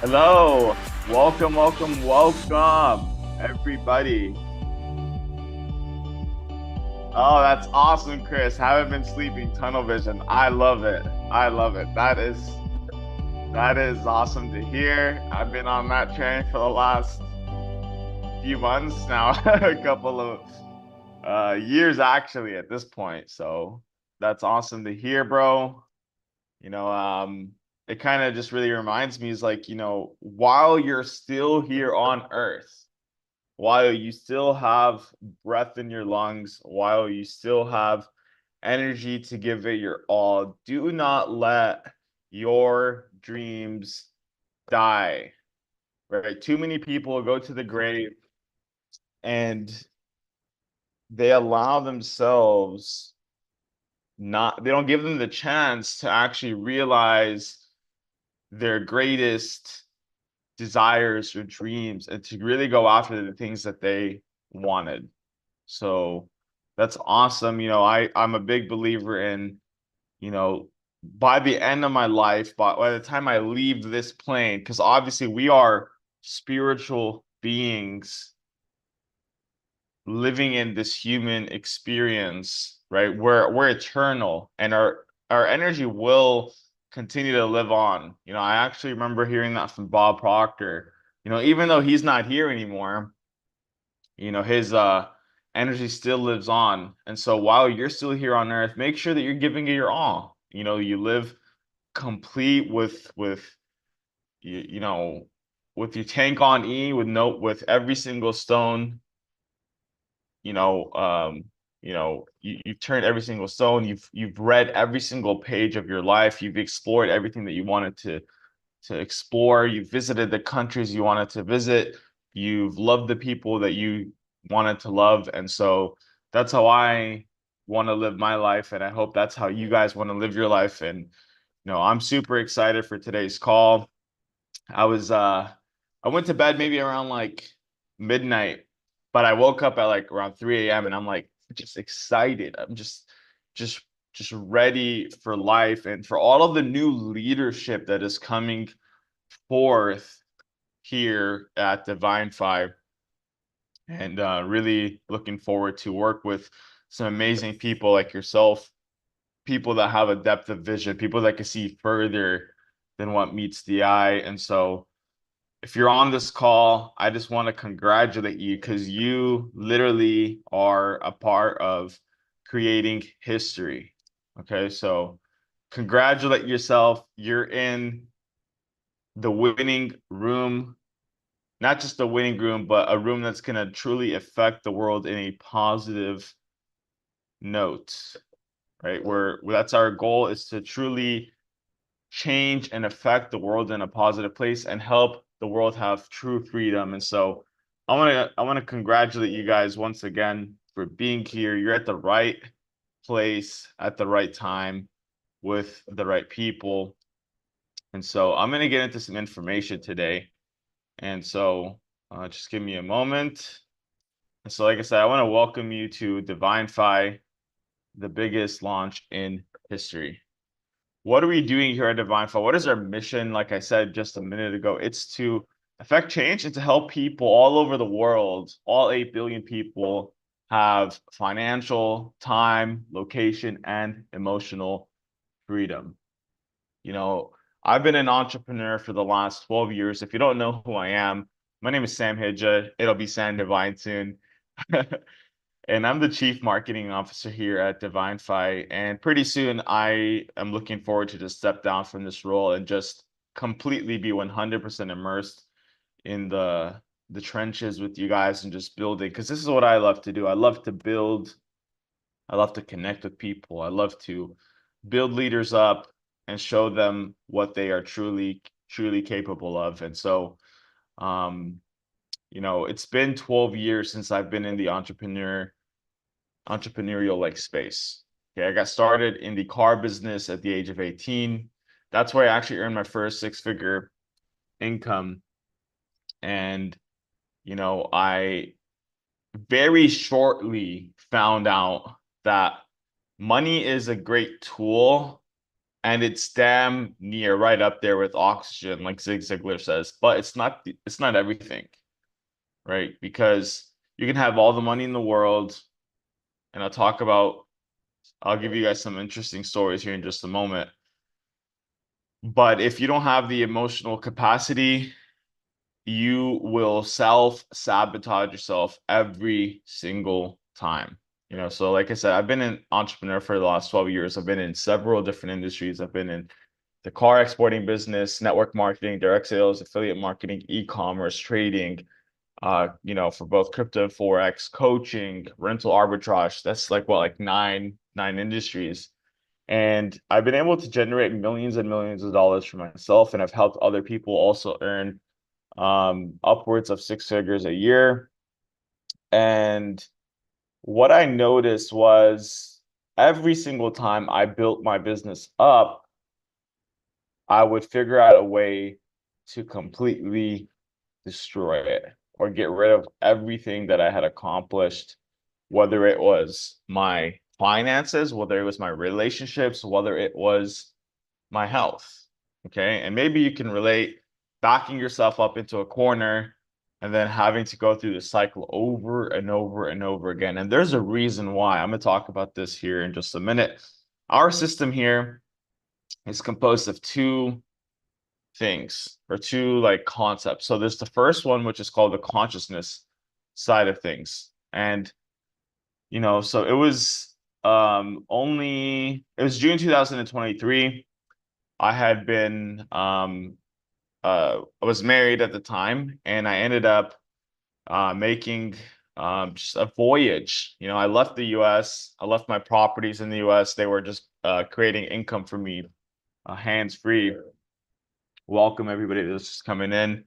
Hello, welcome, everybody. Oh, that's awesome, Chris. Haven't been sleeping, tunnel vision. I love it. I love it. That is awesome to hear. I've been on that train for the last few months now, a couple of years actually at this point. So that's awesome to hear, bro. You know, it kind of just really reminds me is like, while you're still here on Earth, while you still have breath in your lungs, while you still have energy to give it your all, do not let your dreams die, right? Too many people go to the grave and they allow themselves not, they don't give them the chance to actually realize their greatest desires or dreams and to really go after the things that they wanted. So that's awesome. I'm a big believer in, you know, by the end of my life, by the time I leave this plane, because obviously we are spiritual beings living in this human experience, right? We're eternal and our energy will continue to live on. I actually remember hearing that from Bob Proctor. Even though he's not here anymore, his energy still lives on. And so while you're still here on earth, make sure that you're giving it your all. You live complete with you know with your tank on E, with every single stone, you know you've turned every single stone, you've read every single page of your life, you've explored everything that you wanted to explore, you've visited the countries you wanted to visit, you've loved the people that you wanted to love. And so that's how I want to live my life, and I hope that's how you guys want to live your life. And I'm super excited for today's call. I went to bed maybe around like midnight, but I woke up at like around 3 a.m. and I'm like just excited. I'm just just ready for life and for all of the new leadership that is coming forth here at Divinfi, and really looking forward to work with some amazing people like yourself, people that have a depth of vision, people that can see further than what meets the eye. And so if you're on this call, I just want to congratulate you because you literally are a part of creating history. Okay, so congratulate yourself. You're in the winning room, not just a winning room, but a room that's going to truly affect the world in a positive note, right? Where that's our goal, is to truly change and affect the world in a positive place and help the world have true freedom. And so I want to congratulate you guys once again for being here. You're at the right place at the right time with the right people. And so I'm going to get into some information today. And so just give me a moment. And so, like I said, I want to welcome you to Divinfi, the biggest launch in history. What are we doing here at Divinfi? What is our mission? Like I said just a minute ago, it's to affect change and to help people all over the world, all 8 billion people, have financial, time, location, and emotional freedom. You know, I've been an entrepreneur for the last 12 years. If you don't know who I am, my name is Sam Hidja. It'll be Sam Divine soon. And I'm the chief marketing officer here at Divinfi. And pretty soon I am looking forward to just step down from this role and just completely be 100% immersed in the trenches with you guys and just building, because this is what I love to do. I love to build. I love to connect with people. I love to build leaders up and show them what they are truly capable of. And so, um, it's been 12 years since I've been in the entrepreneurial like space. Okay, I got started in the car business at the age of 18. That's where I actually earned my first six-figure income. And, I very shortly found out that money is a great tool, and it's damn near right up there with oxygen, like Zig Ziglar says. But it's not everything, right? Because you can have all the money in the world, and I'll give you guys some interesting stories here in just a moment. But if you don't have the emotional capacity, you will self-sabotage yourself every single time. So like I said, I've been an entrepreneur for the last 12 years. I've been in several different industries. I've been in the car exporting business, network marketing, direct sales, affiliate marketing, e-commerce, trading, for both crypto and Forex, coaching, rental arbitrage. That's like nine industries. And I've been able to generate millions and millions of dollars for myself, and I've helped other people also earn upwards of six figures a year. And what I noticed was every single time I built my business up, I would figure out a way to completely destroy it or get rid of everything that I had accomplished, whether it was my finances, whether it was my relationships, whether it was my health. Okay. And maybe you can relate backing yourself up into a corner and then having to go through the cycle over and over and over again. And there's a reason why. I'm going to talk about this here in just a minute. Our system here is composed of two things or two like concepts. So there's the first one, which is called the consciousness side of things. And, so it was June 2023. I had been I was married at the time, and I ended up making just a voyage. I left the US. I left my properties in the US. They were just creating income for me, hands-free. Welcome everybody that's just coming in,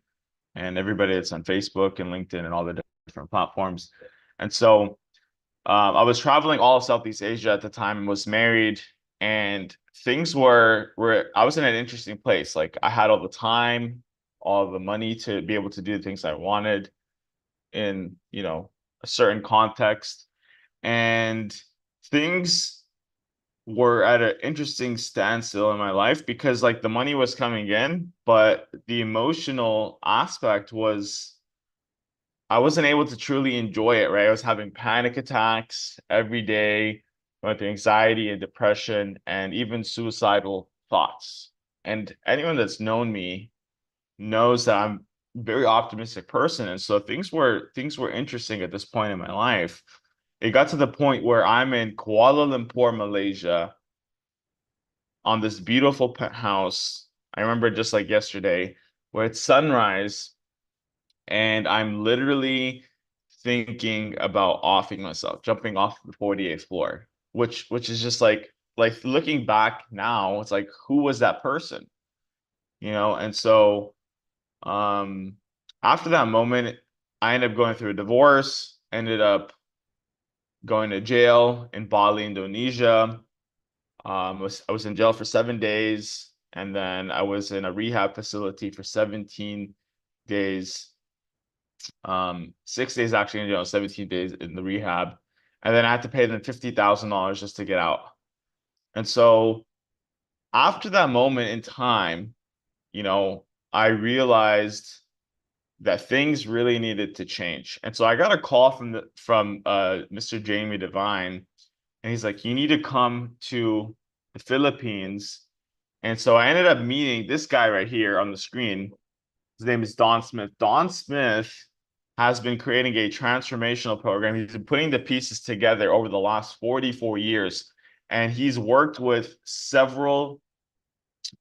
and everybody that's on Facebook and LinkedIn and all the different platforms. And so I was traveling all of Southeast Asia at the time and was married, and things were I was in an interesting place. Like I had all the time, all the money to be able to do the things I wanted in, a certain context. And things were at an interesting standstill in my life because like the money was coming in, but the emotional aspect was I wasn't able to truly enjoy it, right? I was having panic attacks every day, going through anxiety and depression and even suicidal thoughts. And anyone that's known me knows that I'm a very optimistic person. And so things were interesting at this point in my life. It got to the point where I'm in Kuala Lumpur, Malaysia, on this beautiful penthouse. I remember just like yesterday, where it's sunrise and I'm literally thinking about offing myself, jumping off the 48th floor, which is just like looking back now, it's like who was that person? And so um after that moment, I ended up going through a divorce, ended up going to jail in Bali, Indonesia. I was in jail for 7 days, and then I was in a rehab facility for 17 days. 6 days actually in jail, 17 days in the rehab. And then I had to pay them $50,000 just to get out. And so after that moment in time, you know, I realized that things really needed to change. And so I got a call from Mr. Jamie Devine, and he's like, you need to come to the Philippines. And so I ended up meeting this guy right here on the screen. His name is Don Smith. Don Smith has been creating a transformational program. He's been putting the pieces together over the last 44 years. And he's worked with several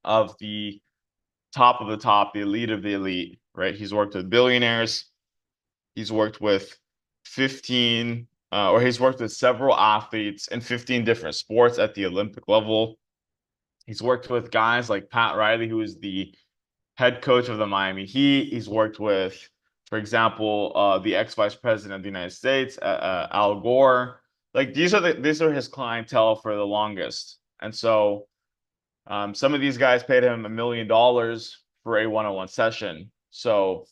of the top, the elite of the elite, right? He's worked with billionaires. He's worked with 15, or he's worked with several athletes in 15 different sports at the Olympic level. He's worked with guys like Pat Riley, who is the head coach of the Miami Heat. He's worked with, for example, the ex-vice president of the United States, Al Gore. Like these are his clientele for the longest. And so some of these guys paid him $1 million for a one-on-one session. So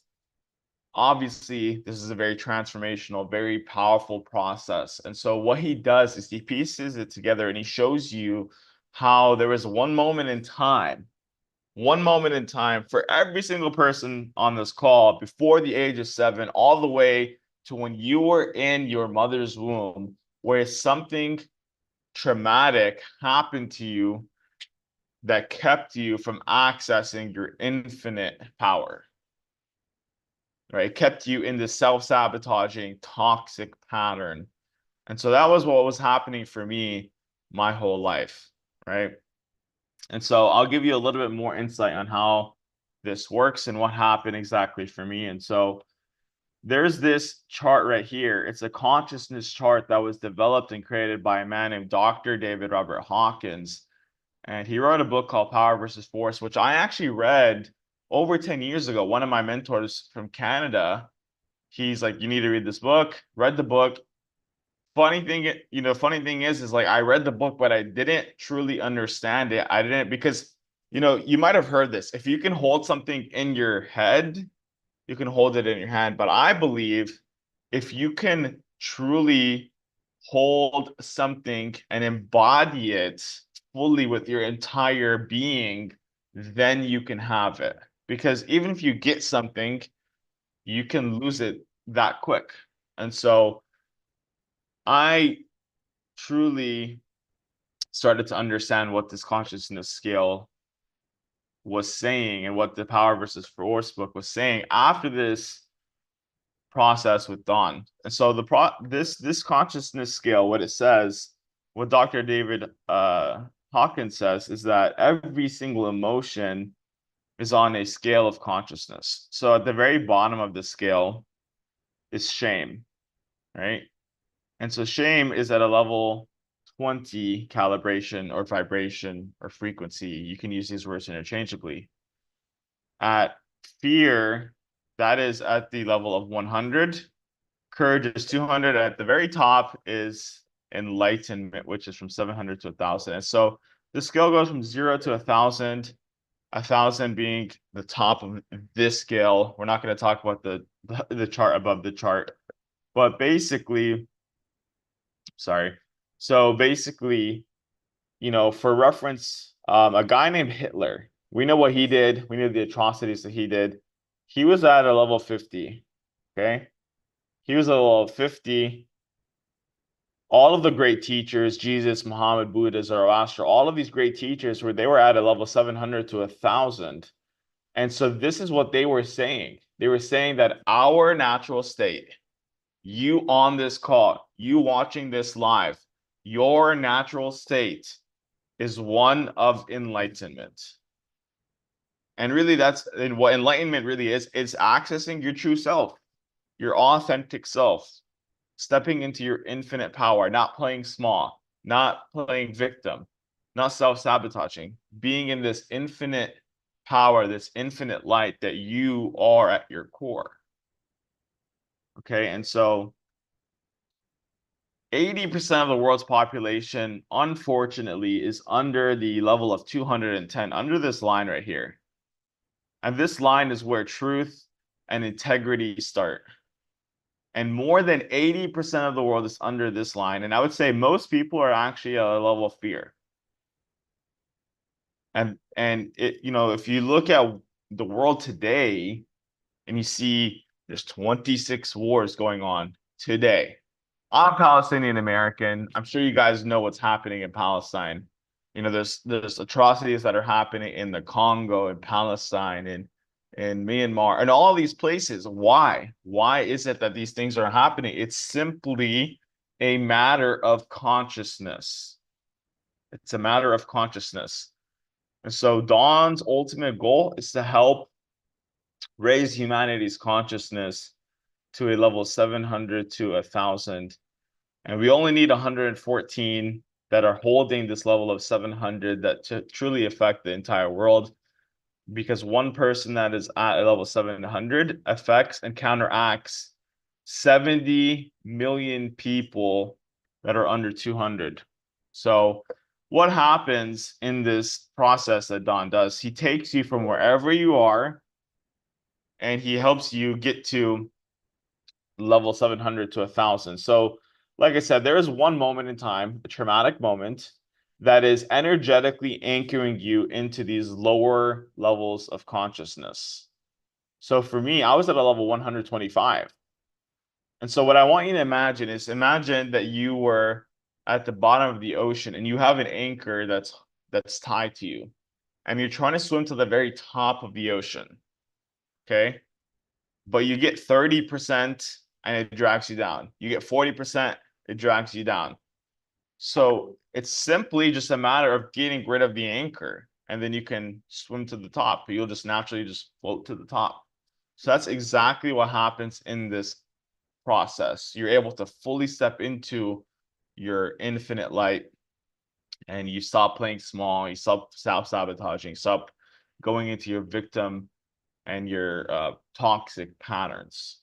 obviously, this is a very transformational, very powerful process. And so what he does is he pieces it together and he shows you how there was one moment in time for every single person on this call before the age of 7, all the way to when you were in your mother's womb, where something traumatic happened to you that kept you from accessing your infinite power, right? It kept you in this self-sabotaging, toxic pattern. And so that was what was happening for me my whole life, right? And so I'll give you a little bit more insight on how this works and what happened exactly for me. And so there's this chart right here. It's a consciousness chart that was developed and created by a man named Dr. David Robert Hawkins. And he wrote a book called Power versus Force, which I actually read over 10 years ago. One of my mentors from Canada, he's like, you need to read this book. Read the book. Funny thing is like I read the book, but I didn't truly understand it. I didn't because, you might have heard this. If you can hold something in your head, you can hold it in your hand. But I believe if you can truly hold something and embody it fully with your entire being, then you can have it. Because even if you get something, you can lose it that quick. And so I truly started to understand what this consciousness scale was saying and what the Power versus Force book was saying after this process with Don. And so this consciousness scale, what it says, what Dr. David Hawkins says is that every single emotion is on a scale of consciousness. So at the very bottom of the scale is shame, right? And so shame is at a level 20 calibration or vibration or frequency. You can use these words interchangeably. At fear, that is at the level of 100. Courage is 200. At the very top is enlightenment, which is from 700 to 1,000. And so the scale goes from 0 to 1,000, 1,000 being the top of this scale. We're not going to talk about the chart above the chart, but basically, sorry. So basically, for reference, a guy named Hitler, we know what he did. We know the atrocities that he did. He was at a level 50, okay? He was at a level 50. All of the great teachers, Jesus, Muhammad, Buddha, Zoroaster, all of these great teachers they were at a level 700 to 1,000. And so this is what they were saying. They were saying that our natural state, you on this call, you watching this live, your natural state is one of enlightenment. And really what enlightenment really is. It's accessing your true self, your authentic self, stepping into your infinite power, not playing small, not playing victim, not self-sabotaging, being in this infinite power, this infinite light that you are at your core. Okay, and so 80% of the world's population, unfortunately, is under the level of 210, under this line right here. And this line is where truth and integrity start. And more than 80% of the world is under this line. And I would say most people are actually at a level of fear. And if you look at the world today and you see there's 26 wars going on today. I'm Palestinian American. I'm sure you guys know what's happening in Palestine. There's atrocities that are happening in the Congo and Palestine and in Myanmar and all these places. Why? Why is it that these things are happening? It's simply a matter of consciousness. It's a matter of consciousness. And so Dawn's ultimate goal is to help raise humanity's consciousness to a level 700 to 1,000. And we only need 114 that are holding this level of 700 that truly affect the entire world, because one person that is at a level 700 affects and counteracts 70 million people that are under 200. So what happens in this process that Don does, he takes you from wherever you are and he helps you get to level 700 to 1,000. So like I said, there is one moment in time, a traumatic moment, that is energetically anchoring you into these lower levels of consciousness. So for me, I was at a level 125. And so what I want you to imagine is imagine that you were at the bottom of the ocean and you have an anchor that's tied to you. And you're trying to swim to the very top of the ocean. Okay. But you get 30% and it drags you down. You get 40%, it drags you down. So it's simply just a matter of getting rid of the anchor, and then you can swim to the top. You'll just naturally just float to the top. So that's exactly what happens in this process. You're able to fully step into your infinite light, and you stop playing small, you stop self-sabotaging, stop going into your victim and your toxic patterns.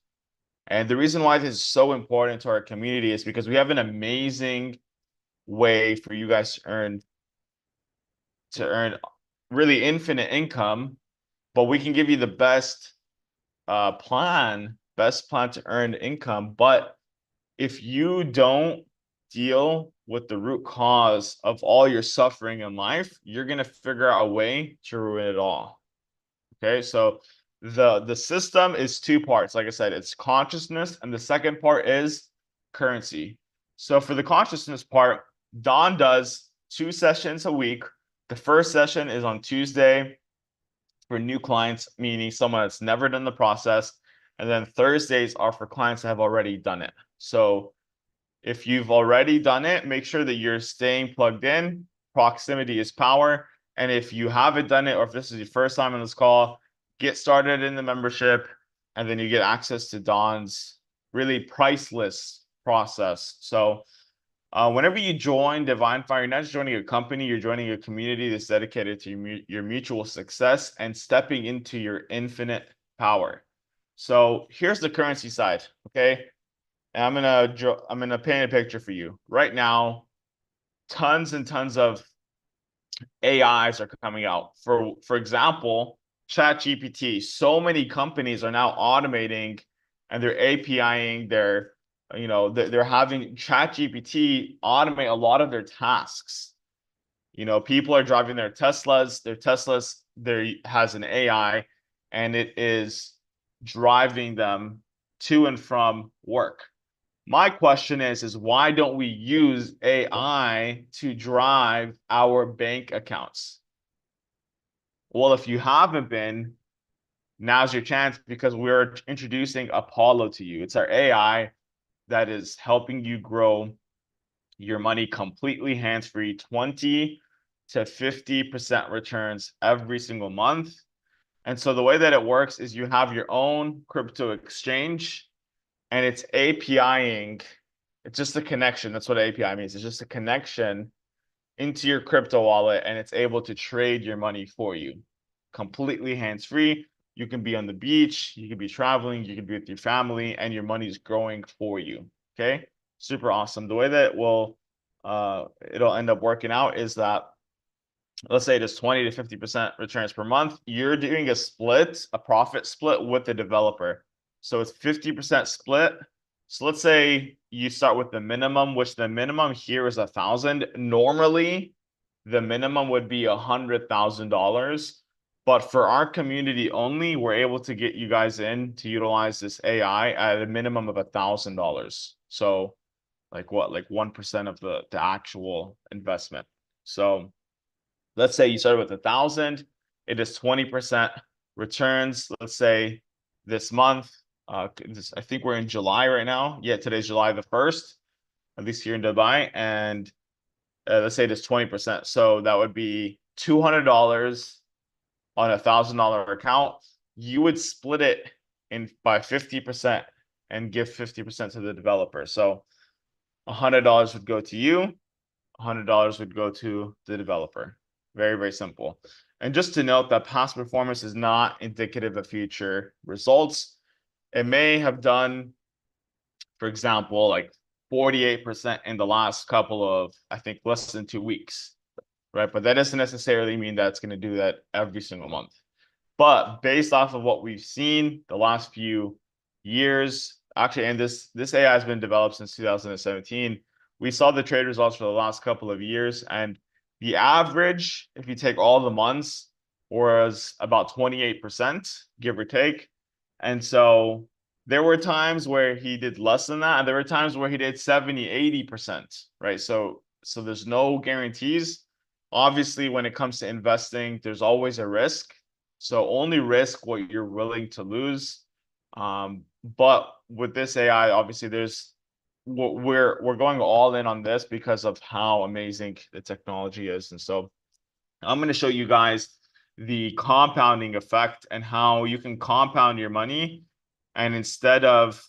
And the reason why this is so important to our community is because we have an amazing way for you guys to earn really infinite income, but we can give you the best plan to earn income. But if you don't deal with the root cause of all your suffering in life, you're gonna figure out a way to ruin it all. Okay, so the system is two parts. Like I said, it's consciousness, and the second part is currency. So for the consciousness part, Don does 2 sessions a week. The first session is on Tuesday for new clients, meaning someone that's never done the process. And then Thursdays are for clients that have already done it. So if you've already done it, make sure that you're staying plugged in. Proximity is power. And if you haven't done it, or if this is your first time on this call, get started in the membership, and then you get access to Don's really priceless process. So whenever you join Divinfi, you're not just joining a company, you're joining a community that's dedicated to your mutual success and stepping into your infinite power. So here's the currency side, okay? And I'm gonna paint a picture for you. Right now, tons and tons of AIs are coming out. For example, ChatGPT. So many companies are now automating and they're APIing their, they're having ChatGPT automate a lot of their tasks. People are driving their Teslas, there has an AI, and it is driving them to and from work. My question is why don't we use AI to drive our bank accounts? Well, if you haven't been, now's your chance, because we're introducing Apollo to you. It's our AI that is helping you grow your money completely hands-free, 20 to 50% returns every single month. And so the way that it works is you have your own crypto exchange, and it's APIing. It's just a connection. That's what API means. It's just a connection into your crypto wallet, and it's able to trade your money for you completely hands-free. You can be on the beach, you can be traveling, you can be with your family, and your money is growing for you. Okay, super awesome. The way that it'll end up working out is that, let's say it is 20 to 50% returns per month. You're doing a profit split with the developer. So it's 50% split. So let's say you start with the minimum, which the minimum here is 1,000. Normally, the minimum would be $100,000. But for our community only, we're able to get you guys in to utilize this AI at a minimum of $1,000. So like what, like 1% of the actual investment. So let's say you started with 1,000, it is 20% returns. Let's say this month, I think we're in July right now. Yeah, today's July the 1st, at least here in Dubai. And let's say it is 20%. So that would be $200 on $1,000 account. You would split it in by 50% and give 50% to the developer. So $100 would go to you, $100 would go to the developer. Very, very simple. And just to note that past performance is not indicative of future results. It may have done, for example, like 48% in the last couple of, I think, less than 2 weeks, right? But that doesn't necessarily mean that it's going to do that every single month. But based off of what we've seen the last few years, actually, and this AI has been developed since 2017, we saw the trade results for the last couple of years, and The average, if you take all the months, was about 28%, give or take. And so there were times where he did less than that, and there were times where he did 70, 80%, right? So there's no guarantees. Obviously, when it comes to investing, there's always a risk. So only risk what you're willing to lose. But with this AI, obviously we're going all in on this because of how amazing the technology is. And so I'm going to show you guys the compounding effect and how you can compound your money. And instead of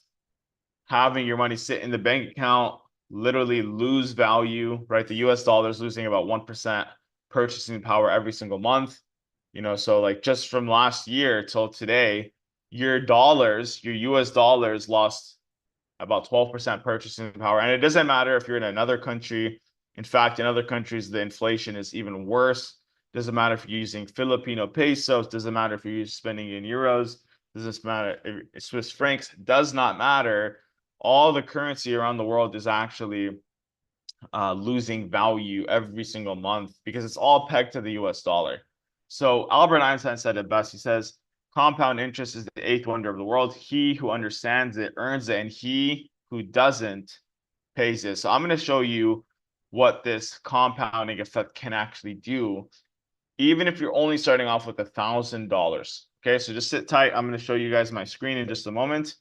having your money sit in the bank account, literally lose value, right? The US dollar is losing about 1% purchasing power every single month. So like just from last year till today, your US dollars lost about 12% purchasing power. And it doesn't matter if you're in another country. In fact, in other countries, the inflation is even worse. Doesn't matter if you're using Filipino pesos. Doesn't matter if you're spending in euros. Doesn't matter if Swiss francs. Does not matter. All the currency around the world is actually losing value every single month because it's all pegged to the US dollar. So Albert Einstein said it best. He says, compound interest is the eighth wonder of the world. He who understands it earns it, and he who doesn't pays it. So I'm going to show you what this compounding effect can actually do, even if you're only starting off with $1,000. Okay, so just sit tight. I'm going to show you guys my screen in just a moment,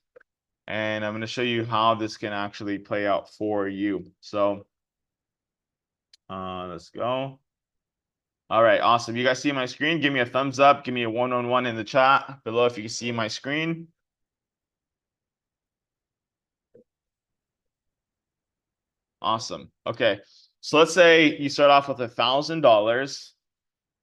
and I'm going to show you how this can actually play out for you. So let's go. All right, awesome. You guys see my screen? Give me a thumbs up. Give me a 1-on-1 in the chat below if you can see my screen. Awesome. Okay, so let's say you start off with $1,000,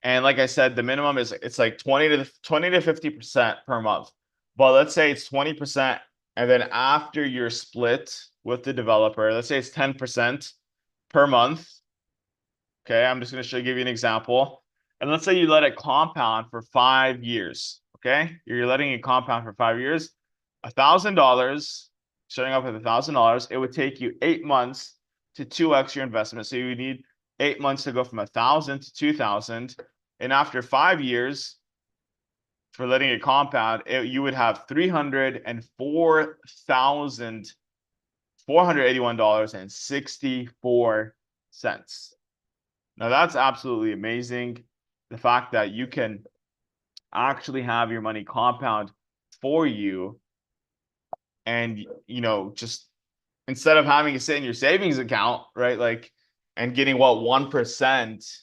and like I said, the minimum is it's like 20 to 50% per month. But let's say it's 20%, and then after you're split with the developer, let's say it's 10% per month. Okay, I'm just going to give you an example. And let's say you let it compound for 5 years. Okay, you're letting it compound for 5 years. $1,000, starting off with $1,000, it would take you 8 months to 2x your investment. So you would need 8 months to go from 1,000 to 2,000. And after 5 years, for letting it compound, you would have $304,481.64. Now that's absolutely amazing. The fact that you can actually have your money compound for you, and just instead of having it sit in your savings account, right? Like, and getting 1%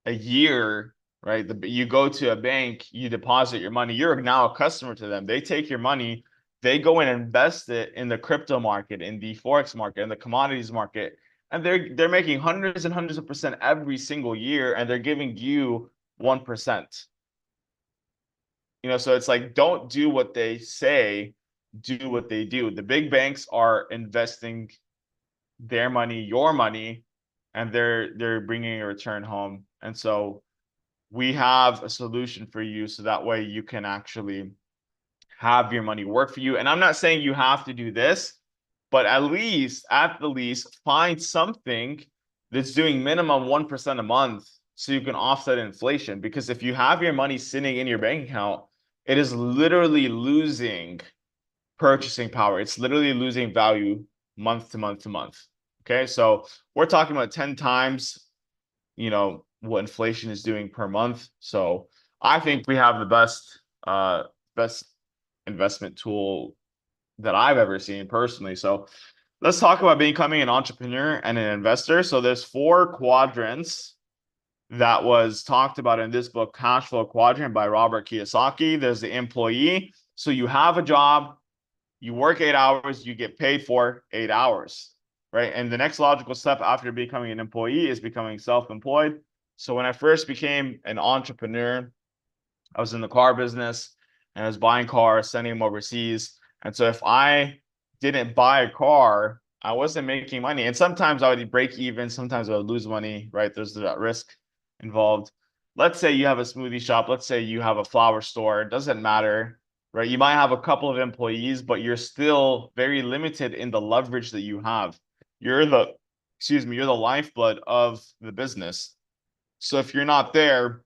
a year, right? You go to a bank, you deposit your money, you're now a customer to them. They take your money, they go and invest it in the crypto market, in the Forex market, in the commodities market. And they're making hundreds and hundreds of percent every single year, and they're giving you 1%. So it's like, don't do what they say, do what they do. The big banks are investing their money, your money, and they're bringing a return home. And so we have a solution for you, so that way you can actually have your money work for you. And I'm not saying you have to do this, but at the least, find something that's doing minimum 1% a month so you can offset inflation. Because if you have your money sitting in your bank account, it is literally losing purchasing power. It's literally losing value month to month to month. Okay, so we're talking about 10 times, what inflation is doing per month. So I think we have the best investment tool that I've ever seen personally. So let's talk about becoming an entrepreneur and an investor. So there's 4 quadrants that was talked about in this book, Cash Flow Quadrant by Robert Kiyosaki. There's the employee. So you have a job, you work 8 hours, you get paid for 8 hours, right? And the next logical step after becoming an employee is becoming self-employed. So when I first became an entrepreneur, I was in the car business and I was buying cars, sending them overseas. And so if I didn't buy a car, I wasn't making money. And sometimes I would break even, sometimes I would lose money, right? There's that risk involved. Let's say you have a smoothie shop. Let's say you have a flower store. It doesn't matter, right? You might have a couple of employees, but you're still very limited in the leverage that you have. You're the lifeblood of the business. So if you're not there,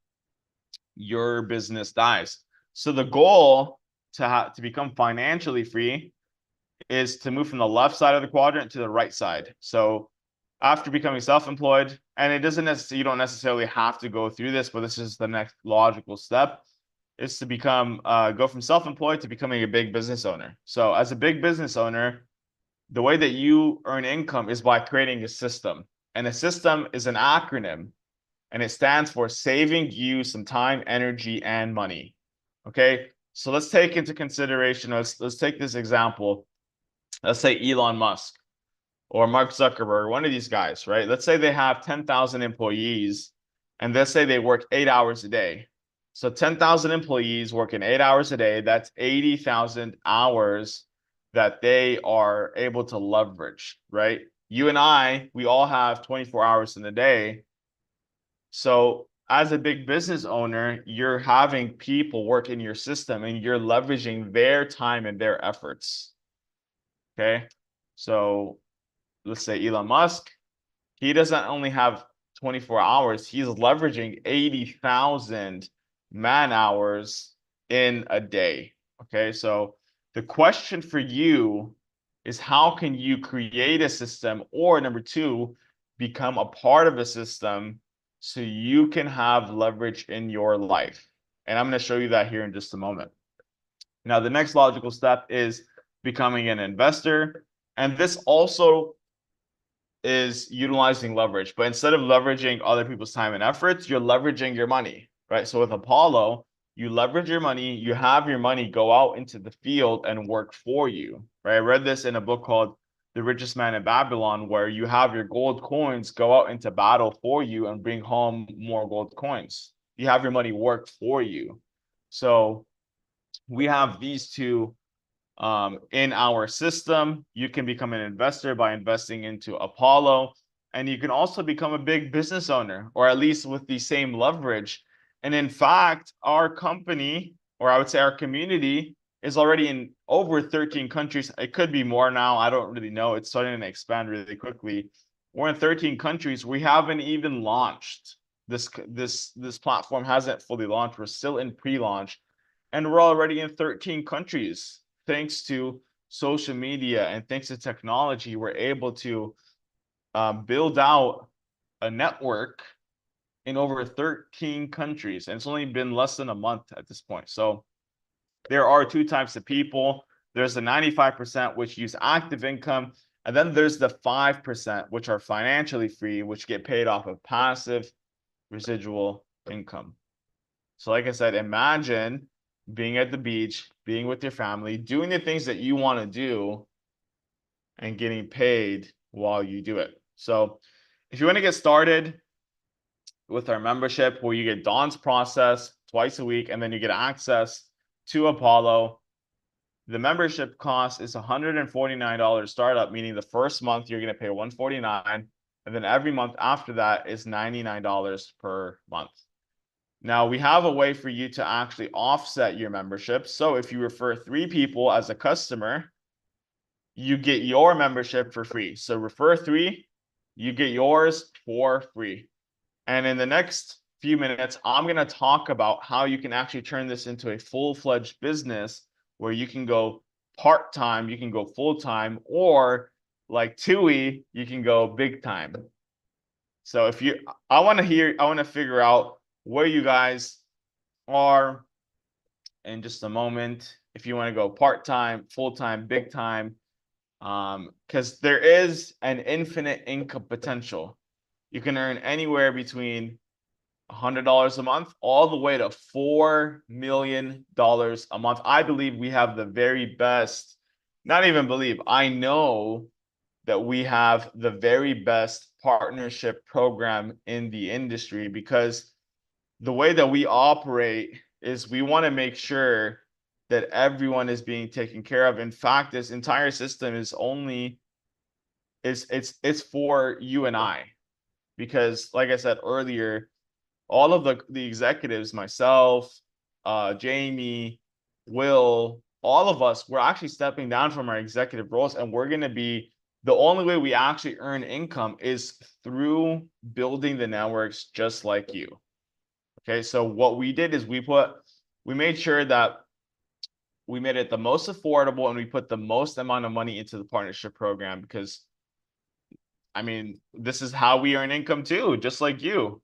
your business dies. So the goal to become financially free is to move from the left side of the quadrant to the right side. So after becoming self-employed, and it doesn't necessarily, you don't necessarily have to go through this, but this is the next logical step, is to become go from self-employed to becoming a big business owner. So as a big business owner, the way that you earn income is by creating a system. And a system is an acronym, and it stands for saving you some time, energy, and money. Okay, so let's take into consideration, let's take this example. Let's say Elon Musk or Mark Zuckerberg, one of these guys, right? Let's say they have 10,000 employees, and let's say they work 8 hours a day. So 10,000 employees working 8 hours a day, that's 80,000 hours that they are able to leverage, right? You and I, we all have 24 hours in a day. So as a big business owner, you're having people work in your system and you're leveraging their time and their efforts. Okay. So let's say Elon Musk, he doesn't only have 24 hours, he's leveraging 80,000 man hours in a day. Okay. So the question for you is, how can you create a system, or number two, become a part of a system so you can have leverage in your life? And I'm going to show you that here in just a moment. Now, the next logical step is becoming an investor. And this also is utilizing leverage, but instead of leveraging other people's time and efforts, you're leveraging your money, right? So with Apollo, you leverage your money, you have your money go out into the field and work for you, right? I read this in a book called The Richest Man in Babylon, where you have your gold coins go out into battle for you and bring home more gold coins. You have your money work for you. So we have these two in our system. You can become an investor by investing into Apollo, and you can also become a big business owner, or at least with the same leverage. And in fact, our company, or I would say our community, is already in over 13 countries. It could be more now. I don't really know. It's starting to expand really quickly. We're in 13 countries. We haven't even launched. This platform hasn't fully launched. We're still in pre-launch, and we're already in 13 countries. Thanks to social media and thanks to technology, we're able to build out a network in over 13 countries. And it's only been less than a month at this point. So there are two types of people. There's the 95%, which use active income. And then there's the 5%, which are financially free, which get paid off of passive residual income. So like I said, imagine being at the beach, being with your family, doing the things that you want to do, and getting paid while you do it. So if you want to get started with our membership, where you get Dawn's process twice a week, and then you get access to Apollo, the membership cost is $149 startup, meaning the first month you're going to pay $149, and then every month after that is $99 per month. Now, we have a way for you to actually offset your membership. So if you refer 3 people as a customer, you get your membership for free. So refer 3, you get yours for free. And in the next few minutes, I'm going to talk about how you can actually turn this into a full-fledged business where you can go part-time, you can go full-time, or like Tui, you can go big time. So I want to figure out where you guys are in just a moment. If you want to go part-time, full-time, big time, because there is an infinite income potential. You can earn anywhere between $100 a month all the way to $4 million a month. I believe we have the very best, not even believe, I know that we have the very best partnership program in the industry, because the way that we operate is we want to make sure that everyone is being taken care of. In fact, this entire system is only it's for you and I, because like I said earlier, all of the executives, myself, Jamie, Will, all of us, we're actually stepping down from our executive roles, and we're going to be The only way we actually earn income is through building the networks just like you. Okay, so what we did is we made sure that we made it the most affordable and we put the most amount of money into the partnership program because I mean, this is how we earn income too, just like you.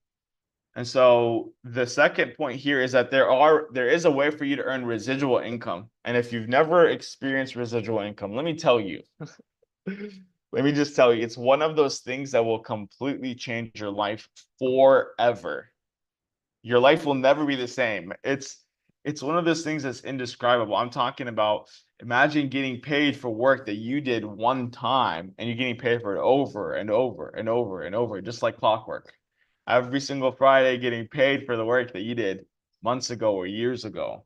And so the second point here is that there is a way for you to earn residual income. And if you've never experienced residual income, let me tell you, let me just tell you, it's one of those things that will completely change your life forever. Your life will never be the same. It's one of those things that's indescribable. I'm talking about imagine getting paid for work that you did one time and you're getting paid for it over and over and over and over, just like clockwork. Every single Friday getting paid for the work that you did months ago or years ago.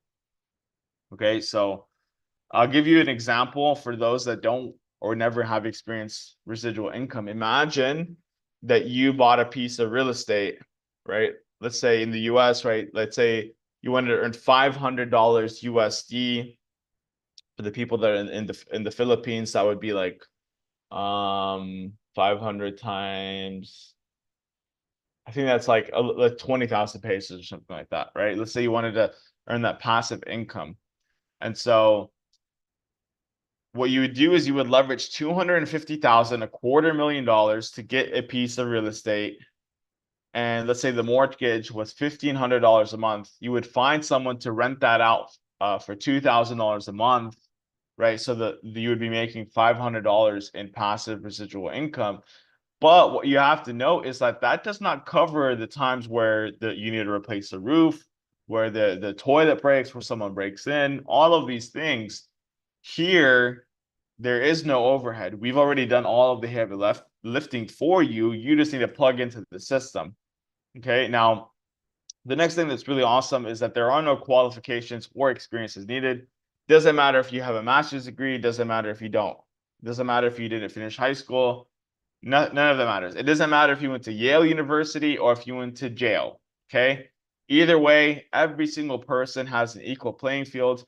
Okay, so I'll give you an example for those that don't or never have experienced residual income. Imagine that you bought a piece of real estate, right? Let's say in the US, right? Let's say you wanted to earn $500 USD. For the people that are in the Philippines, that would be like 500 times, I think that's like 20,000 pesos or something like that, right? Let's say you wanted to earn that passive income. And so what you would do is you would leverage 250,000, $250,000 to get a piece of real estate. And let's say the mortgage was $1,500 a month. You would find someone to rent that out for $2,000 a month, right? So that you would be making $500 in passive residual income. But what you have to know is that that does not cover the times where you need to replace the roof, where the toilet breaks, where someone breaks in, all of these things. Here, there is no overhead. We've already done all of the heavy lifting for you. You just need to plug into the system. Okay. Now, the next thing that's really awesome is that there are no qualifications or experiences needed. Doesn't matter if you have a master's degree. Doesn't matter if you don't. Doesn't matter if you didn't finish high school. None of that matters. It doesn't matter if you went to Yale University or if you went to jail. Okay. Either way, every single person has an equal playing field.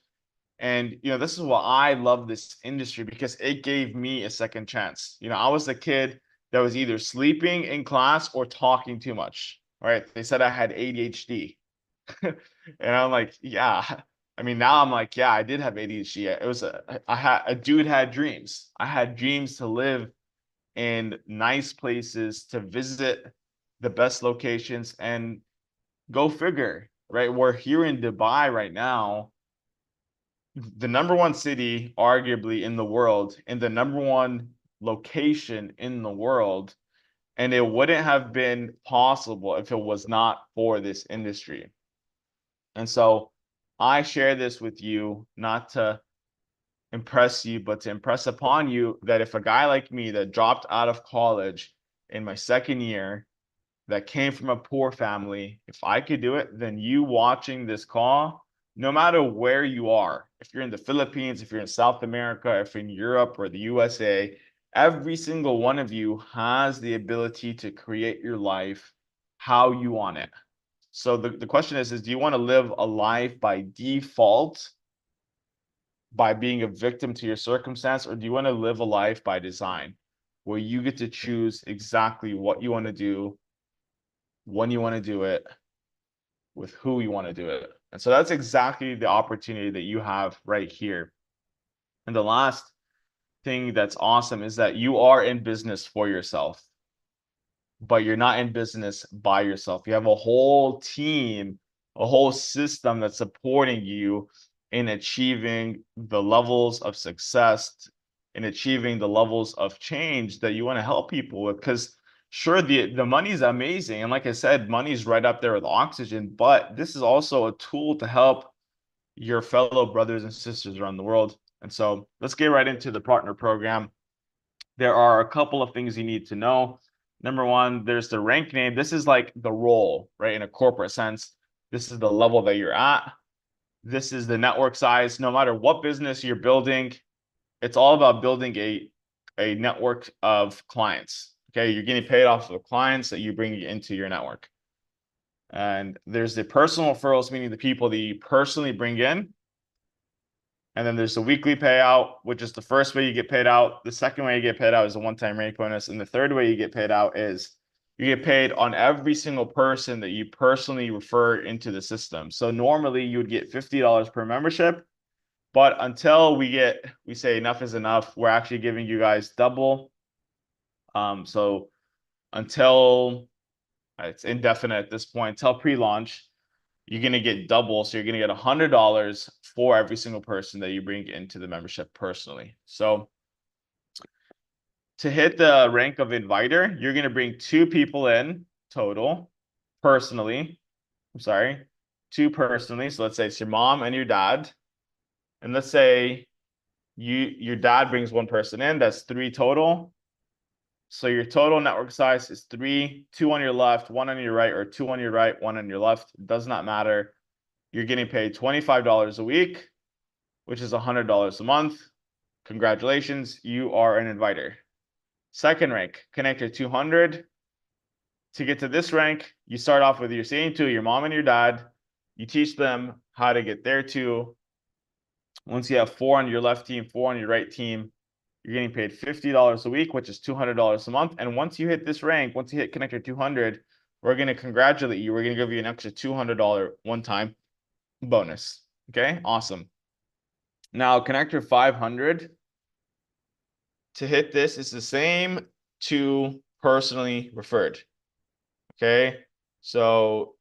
And this is why I love this industry because it gave me a second chance. I was the kid that was either sleeping in class or talking too much. Right? They said I had ADHD. And I'm like, yeah. I mean, now I'm like, yeah, I did have ADHD. A dude had dreams. I had dreams to live in nice places, to visit the best locations, and go figure, right? We're here in Dubai right now, the number one city, arguably in the world, in the number one location in the world. And it wouldn't have been possible if it was not for this industry. And so I share this with you, not to impress you, but to impress upon you that if a guy like me that dropped out of college in my second year, that came from a poor family, if I could do it, then you watching this call, no matter where you are, if you're in the Philippines, if you're in South America, if in Europe or the USA, every single one of you has the ability to create your life how you want it. So the question is do you want to live a life by default, by being a victim to your circumstance, or do you want to live a life by design, where you get to choose exactly what you want to do, when you want to do it, with who you want to do it? And so that's exactly the opportunity that you have right here. And the last thing that's awesome is that you are in business for yourself, but you're not in business by yourself. You have a whole team, a whole system that's supporting you in achieving the levels of success, in achieving the levels of change that you want to help people with. Because sure, the money is amazing. And like I said, money is right up there with oxygen, but this is also a tool to help your fellow brothers and sisters around the world. And so let's get right into the partner program. There are a couple of things you need to know. Number one, there's the rank name. This is like the role, right? In a corporate sense, this is the level that you're at. This is the network size. No matter what business you're building, it's all about building a network of clients. Okay, you're getting paid off of the clients that you bring into your network. And there's the personal referrals, meaning the people that you personally bring in. And then there's the weekly payout, which is the first way you get paid out. The second way you get paid out is a one-time rank bonus. And the third way you get paid out is you get paid on every single person that you personally refer into the system. So normally you would get $50 per membership, but until we say enough is enough, we're actually giving you guys double. So until it's indefinite at this point, until pre-launch, you're going to get double. So you're going to get $100 for every single person that you bring into the membership personally. So to hit the rank of inviter, you're going to bring 2 people in total personally. I'm sorry, 2 personally. So let's say it's your mom and your dad. And let's say your dad brings 1 person in, that's 3 total. So your total network size is 3, 2 on your left, 1 on your right, or 2 on your right, 1 on your left. It does not matter. You're getting paid $25 a week, which is $100 a month. Congratulations, you are an inviter. Second rank, connector 200. To get to this rank, you start off with your same 2, your mom and your dad. You teach them how to get there too. Once you have 4 on your left team, 4 on your right team, you're getting paid $50 a week, which is $200 a month. And once you hit this rank, once you hit connector 200, we're going to congratulate you. We're going to give you an extra $200 one-time bonus. Okay, awesome. Now, connector 500, to hit this is the same 2 personally referred. Okay, so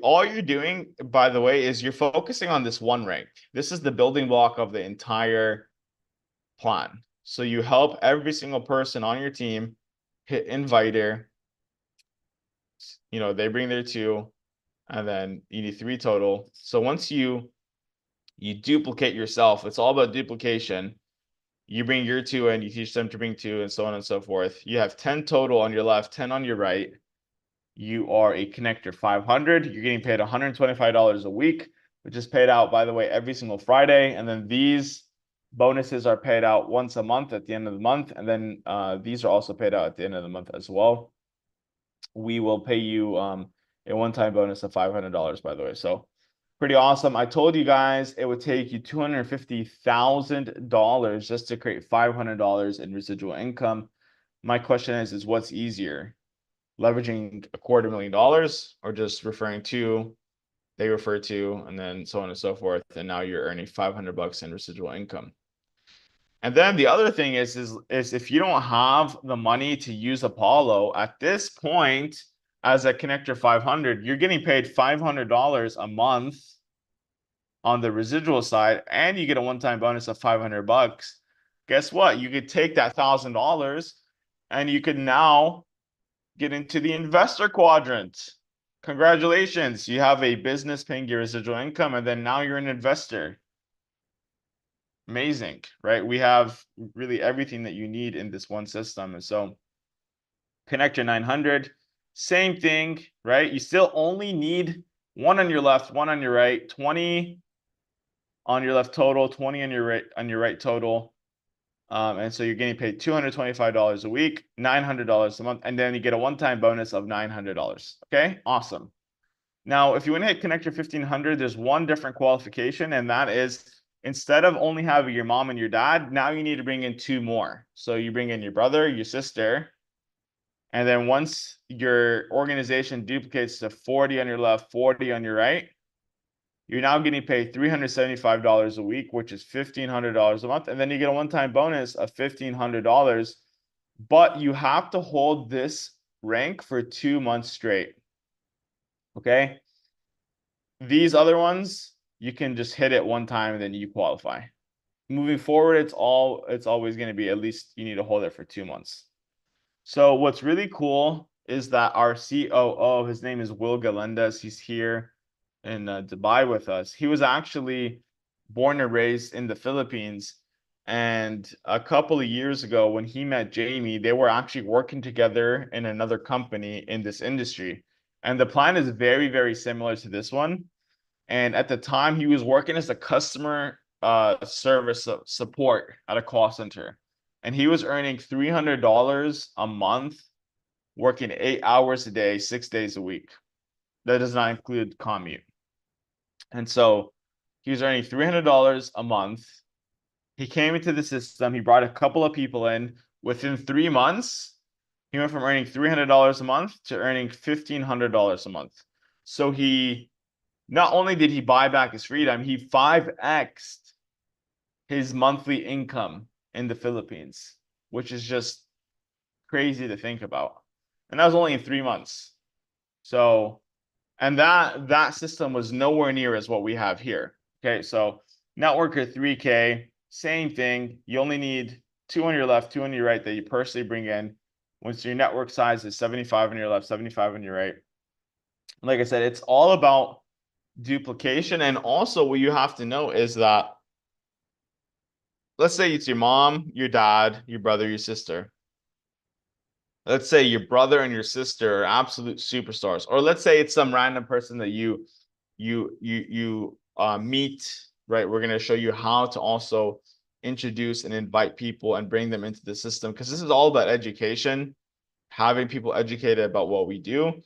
all you're doing, by the way, is you're focusing on this 1 rank. This is the building block of the entire plan. So you help every single person on your team hit inviter. They bring their 2, and then you need 3 total. So once you duplicate yourself, it's all about duplication. You bring your 2 and you teach them to bring 2, and so on and so forth. You have 10 total on your left, 10 on your right. You are a connector 500. You're getting paid $125 a week, which is paid out, by the way, every single Friday. And then these bonuses are paid out once a month at the end of the month. And then these are also paid out at the end of the month as well. We will pay you a one-time bonus of $500, by the way. So pretty awesome. I told you guys it would take you $250,000 just to create $500 in residual income. My question is what's easier? Leveraging $250,000 or just referring to, they refer to, and then so on and so forth. And now you're earning $500 in residual income. And then the other thing is if you don't have the money to use Apollo at this point as a connector 500, you're getting paid $500 a month on the residual side, and you get a one-time bonus of $500. Guess what? You could take that $1,000 and you could now get into the investor quadrant. Congratulations. You have a business paying your residual income, and then now you're an investor. Amazing, right? We have really everything that you need in this one system. And so connector 900, same thing, right? You still only need 1 on your left, 1 on your right, 20 on your left total, 20 on your right total. And so you're getting paid $225 a week, $900 a month, and then you get a one-time bonus of $900. Okay, awesome. Now, if you want to hit connector 1500, there's one different qualification, and that is instead of only having your mom and your dad, now you need to bring in 2 more. So you bring in your brother, your sister, and then once your organization duplicates to 40 on your left, 40 on your right, you're now getting paid $375 a week, which is $1,500 a month. And then you get a one-time bonus of $1,500, but you have to hold this rank for 2 months straight. Okay. These other ones, you can just hit it one time and then you qualify. Moving forward, it's always going to be at least you need to hold it for 2 months. So what's really cool is that our COO, his name is Will Galendez. He's here in Dubai with us. He was actually born and raised in the Philippines. And a couple of years ago, when he met Jamie, they were actually working together in another company in this industry. And the plan is very, very similar to this one. And at the time, he was working as a customer service support at a call center. And he was earning $300 a month, working 8 hours a day, 6 days a week. That does not include commute. And so He was earning $300 a month. He came into the system. He brought a couple of people in. Within 3 months, he went from earning $300 a month to earning $1,500 a month. So he not only did he buy back his freedom, he 5x'd his monthly income in the Philippines, which is just crazy to think about. And that was only in 3 months. So, and that system was nowhere near as what we have here. Okay, so networker 3K, same thing. You only need 2 on your left, 2 on your right that you personally bring in. Once your network size is 75 on your left, 75 on your right. Like I said, it's all about duplication. And also what you have to know is that, let's say it's your mom, your dad, your brother, your sister. Let's say your brother and your sister are absolute superstars, or let's say it's some random person that you meet, right? We're going to show you how to also introduce and invite people and bring them into the system, because this is all about education, having people educated about what we do.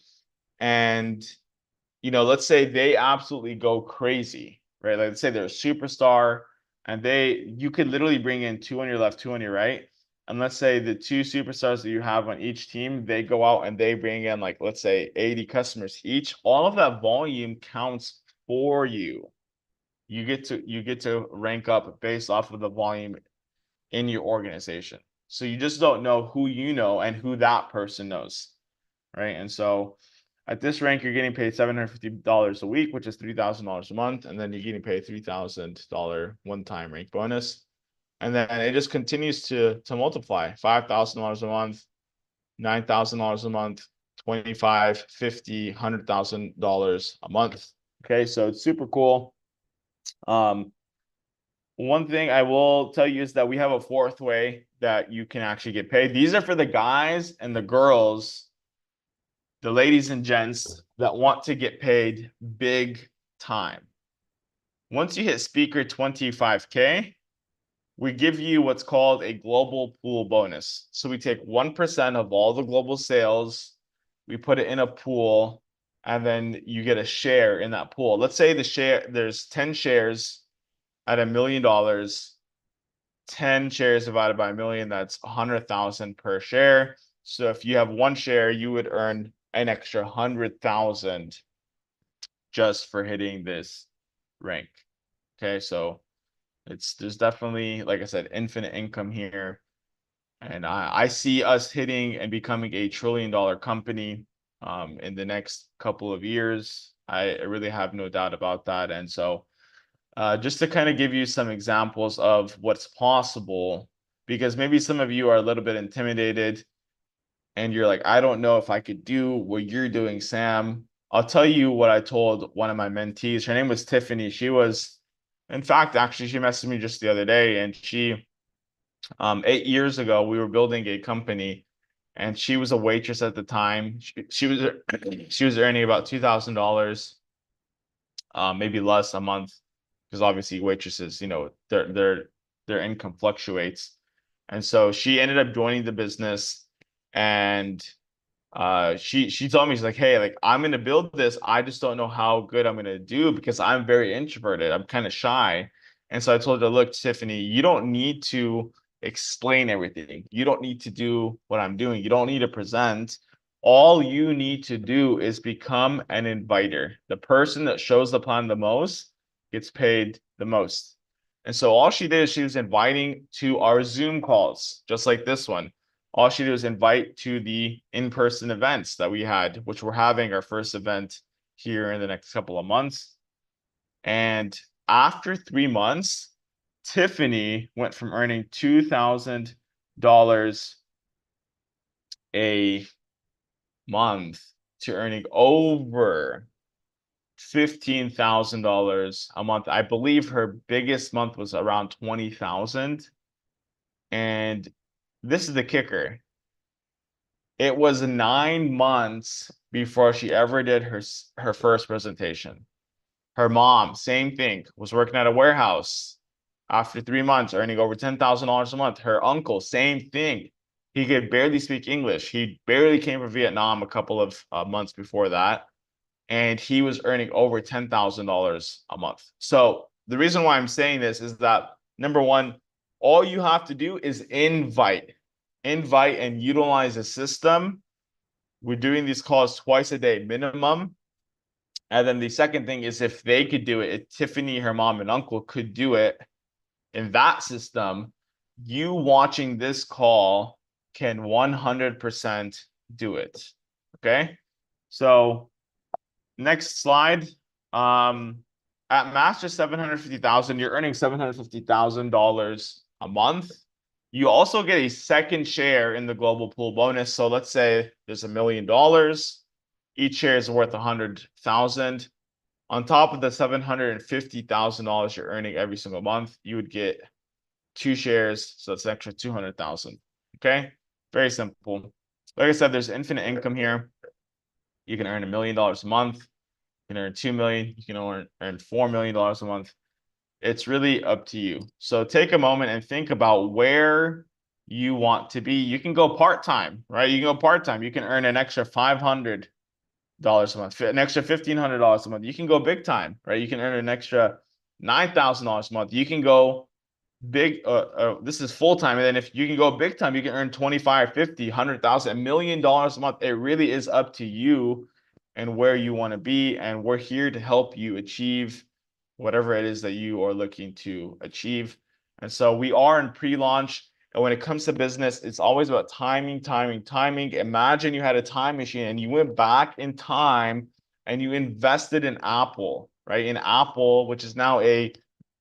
And let's say they absolutely go crazy, right? Like, let's say they're a superstar and you could literally bring in 2 on your left, 2 on your right. And let's say the 2 superstars that you have on each team, they go out and they bring in, like, let's say 80 customers each. All of that volume counts for you. You get to rank up based off of the volume in your organization. So you just don't know who you know and who that person knows, right? And so at this rank, you're getting paid $750 a week, which is $3,000 a month. And then you're getting paid $3,000 one-time rank bonus. And then it just continues to multiply. $5,000 a month, $9,000 a month, $25,000, $50,000, $100,000 a month. Okay, so it's super cool. One thing I will tell you is that we have a fourth way that you can actually get paid. These are for the guys and the girls, the ladies and gents that want to get paid big time. Once you hit speaker 25K, we give you what's called a global pool bonus. So we take 1% of all the global sales, we put it in a pool, and then you get a share in that pool. Let's say there's 10 shares at $1 million. 10 shares divided by 1,000,000, that's 100,000 per share. So if you have 1 share, you would earn an extra 100,000 just for hitting this rank. Okay, so there's definitely, like I said, infinite income here. And I see us hitting and becoming a $1 trillion company in the next couple of years. I really have no doubt about that. And so just to kind of give you some examples of what's possible, because maybe some of you are a little bit intimidated and you're like, I don't know if I could do what you're doing, Sam. I'll tell you what I told one of my mentees. Her name was Tiffany. She was, in fact, actually, she messaged me just the other day, and she, 8 years ago, we were building a company, and she was a waitress at the time. She was earning about $2,000, maybe less a month, because obviously waitresses, their income fluctuates. And so she ended up joining the business, and she told me, she's like, hey, like, I'm gonna build this, I just don't know how good I'm gonna do because I'm very introverted, I'm kind of shy. And so I told her, look, Tiffany, you don't need to explain everything, you don't need to do what I'm doing, you don't need to present. All you need to do is become an inviter. The person that shows the plan the most gets paid the most. And so all she did is she was inviting to our Zoom calls, just like this one. All she did was invite to the in-person events that we had, which we're having our first event here in the next couple of months. And after 3 months, Tiffany went from earning $2,000 a month to earning over $15,000 a month. I believe her biggest month was around 20,000. And this is the kicker. It was 9 months before she ever did her first presentation. Her mom, same thing, was working at a warehouse. After 3 months, earning over $10,000 a month. Her uncle, same thing. He could barely speak English. He barely came from Vietnam a couple of months before that. And he was earning over $10,000 a month. So the reason why I'm saying this is that number one, all you have to do is invite and utilize the system. We're doing these calls twice a day minimum. And then the second thing is if they could do it, if Tiffany, her mom, and uncle could do it in that system, you watching this call can 100% do it. Okay. So next slide. At master 750,000, you're earning $750,000 a month. You also get a second share in the global pool bonus. So let's say there's $1 million. Each share is worth 100,000. On top of the $750,000 you're earning every single month, you would get 2 shares. So it's an extra 200,000. Okay. Very simple. Like I said, there's infinite income here. You can earn $1 million a month. You can earn 2 million. You can earn $4 million a month. It's really up to you. So take a moment and think about where you want to be. You can go part-time, right? You can go part-time. You can earn an extra $500 a month, an extra $1,500 a month. You can go big time, right? You can earn an extra $9,000 a month. You can go big. This is full time, and then if you can go big time, you can earn 25, 50, 100,000, $1 million a month. It really is up to you and where you want to be, and we're here to help you achieve whatever it is that you are looking to achieve. And so we are in pre-launch. And when it comes to business, it's always about timing, timing, timing. Imagine you had a time machine and you went back in time and you invested in Apple, right? In Apple, which is now a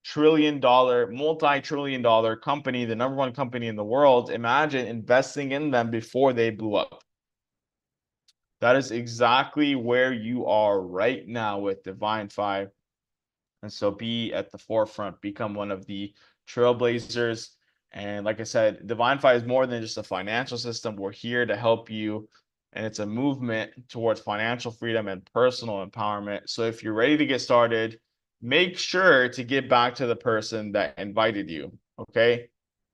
trillion-dollar, multi-trillion-dollar company, the number one company in the world. Imagine investing in them before they blew up. That is exactly where you are right now with Divinfi. And so be at the forefront, become one of the trailblazers. And like I said, Divinfi is more than just a financial system. We're here to help you. And it's a movement towards financial freedom and personal empowerment. So if you're ready to get started, make sure to get back to the person that invited you. Okay.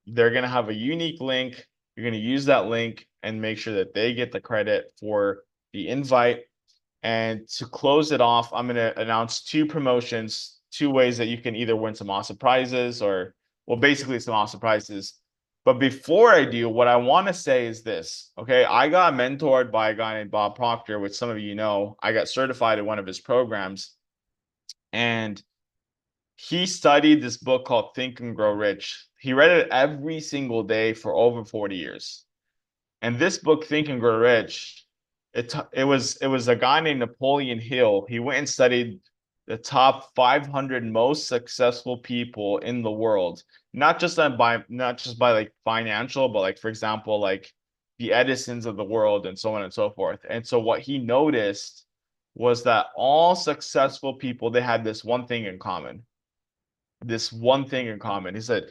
They're going to have a unique link. You're going to use that link and make sure that they get the credit for the invite. And to close it off, I'm going to announce 2 promotions, 2 ways that you can either win some awesome prizes or, well, basically some awesome prizes. But before I do, what I want to say is this, okay? I got mentored by a guy named Bob Proctor, which some of you know. I got certified in one of his programs. And he studied this book called Think and Grow Rich. He read it every single day for over 40 years. And this book, Think and Grow Rich, it was a guy named Napoleon Hill. He went and studied the top 500 most successful people in the world, not just by like financial, but like, for example, like the Edisons of the world and so on and so forth. And so what he noticed was that all successful people, they had this one thing in common. This one thing in common. He said,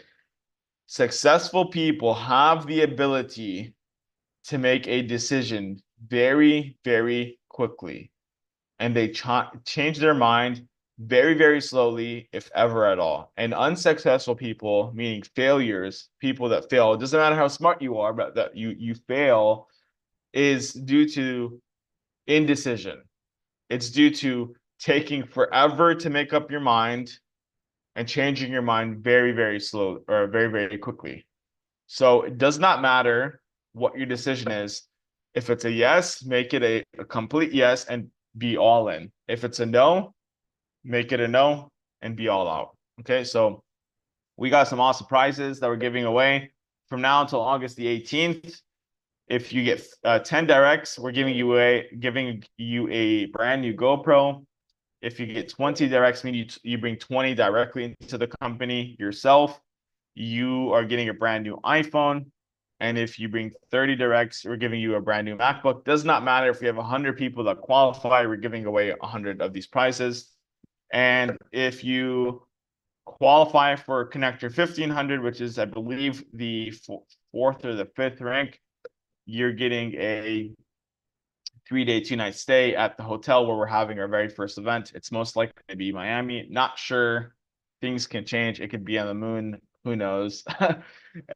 successful people have the ability to make a decision very, very quickly. And they change their mind very, very slowly, if ever at all. And unsuccessful people, meaning failures, people that fail, it doesn't matter how smart you are, but that you fail, is due to indecision. It's due to taking forever to make up your mind and changing your mind very, very slow or very, very quickly. So it does not matter what your decision is. If it's a yes, make it a complete yes and be all in. If it's a no, make it a no and be all out. Okay, so we got some awesome prizes that we're giving away from now until August the 18th. If you get 10 directs, we're giving you a brand new GoPro. If you get 20 directs, meaning you bring 20 directly into the company yourself, you are getting a brand new iPhone. And if you bring 30 directs, we're giving you a brand new MacBook. Does not matter if we have 100 people that qualify, we're giving away 100 of these prizes. And if you qualify for Connector 1500, which is, I believe, the 4th or the 5th rank, you're getting a 3-day, 2-night stay at the hotel where we're having our very first event. It's most likely to be Miami. Not sure. Things can change. It could be on the moon. Who knows?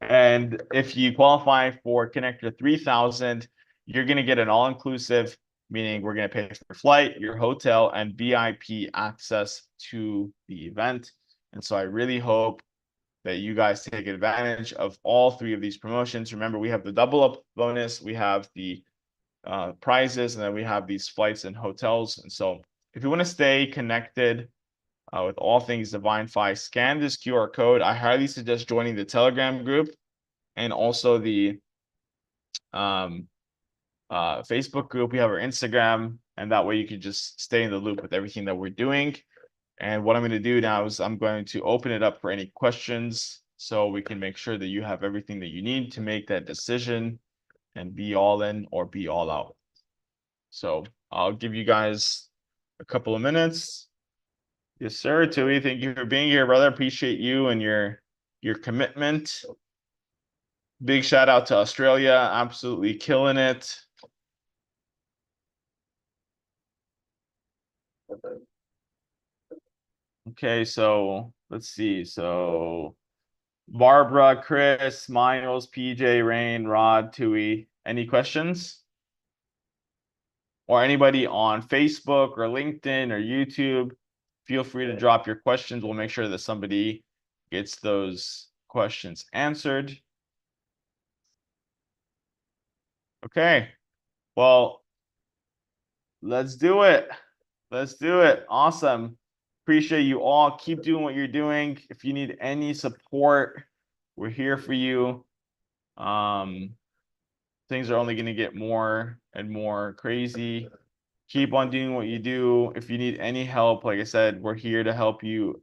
And if you qualify for Connector 3000, you're going to get an all-inclusive, meaning we're going to pay for your flight, your hotel, and VIP access to the event. And so I really hope that you guys take advantage of all three of these promotions. Remember, we have the double up bonus, we have the prizes, and then we have these flights and hotels. And so if you want to stay connected with all things Divinfi, scan this QR code. I highly suggest joining the Telegram group and also the Facebook group. We have our Instagram, and that way you can just stay in the loop with everything that we're doing. And what I'm going to do now is I'm going to open it up for any questions so we can make sure that you have everything that you need to make that decision and be all in or be all out. So I'll give you guys a couple of minutes. Yes, sir. Tui, thank you for being here, brother. Appreciate you and your commitment. Big shout out to Australia. Absolutely killing it. Okay, so let's see. So Barbara, Chris, Miles, PJ, Rain, Rod, Tui. Any questions? Or anybody on Facebook or LinkedIn or YouTube, feel free to drop your questions. We'll make sure that somebody gets those questions answered. Okay, well, let's do it. Let's do it. Awesome. Appreciate you all. Keep doing what you're doing. If you need any support, we're here for you. Things are only going to get more and more crazy. Keep on doing what you do. If you need any help, like I said, we're here to help you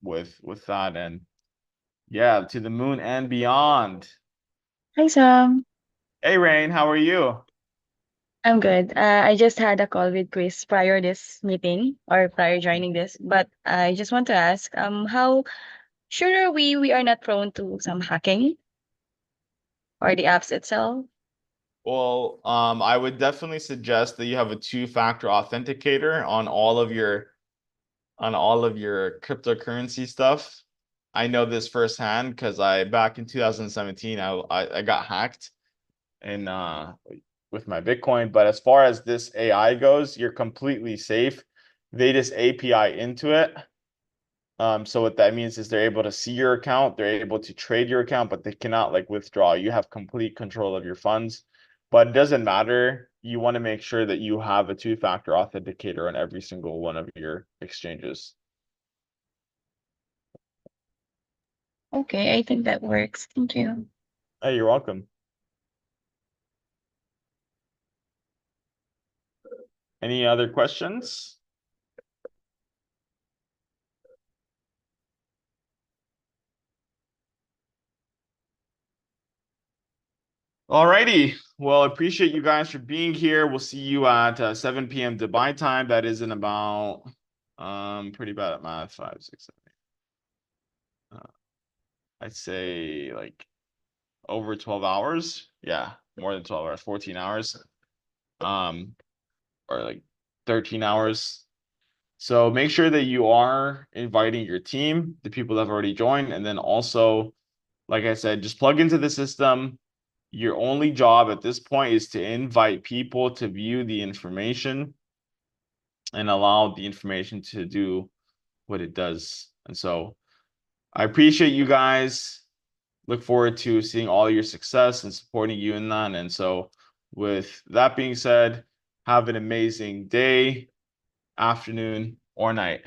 with that. And yeah, to the moon and beyond. Hi, Sam. Hey, Rain, how are you? I'm good. I just had a call with Chris prior this meeting or prior joining this, but I just want to ask, how sure are we are not prone to some hacking or the apps itself? Well, I would definitely suggest that you have a two-factor authenticator on all of your cryptocurrency stuff. I know this firsthand because I back in 2017 I got hacked and with my Bitcoin. But as far as this AI goes, you're completely safe. They just API into it. So what that means is they're able to see your account, they're able to trade your account, but they cannot like withdraw. You have complete control of your funds. But it doesn't matter. You want to make sure that you have a two-factor authenticator on every single one of your exchanges. Okay, I think that works. Thank you. Hey, you're welcome. Any other questions? Alrighty. Well, appreciate you guys for being here. We'll see you at 7 p.m. Dubai time. That is in about pretty bad at math, 5, 6, 7. I'd say like over 12 hours. Yeah, more than 12 hours, 14 hours. Um, or like 13 hours. So make sure that you are inviting your team, the people that have already joined, and then also, like I said, just plug into the system. Your only job at this point is to invite people to view the information and allow the information to do what it does. And so I appreciate you guys. Look forward to seeing all your success and supporting you in that. And so, with that being said, have an amazing day, afternoon, or night.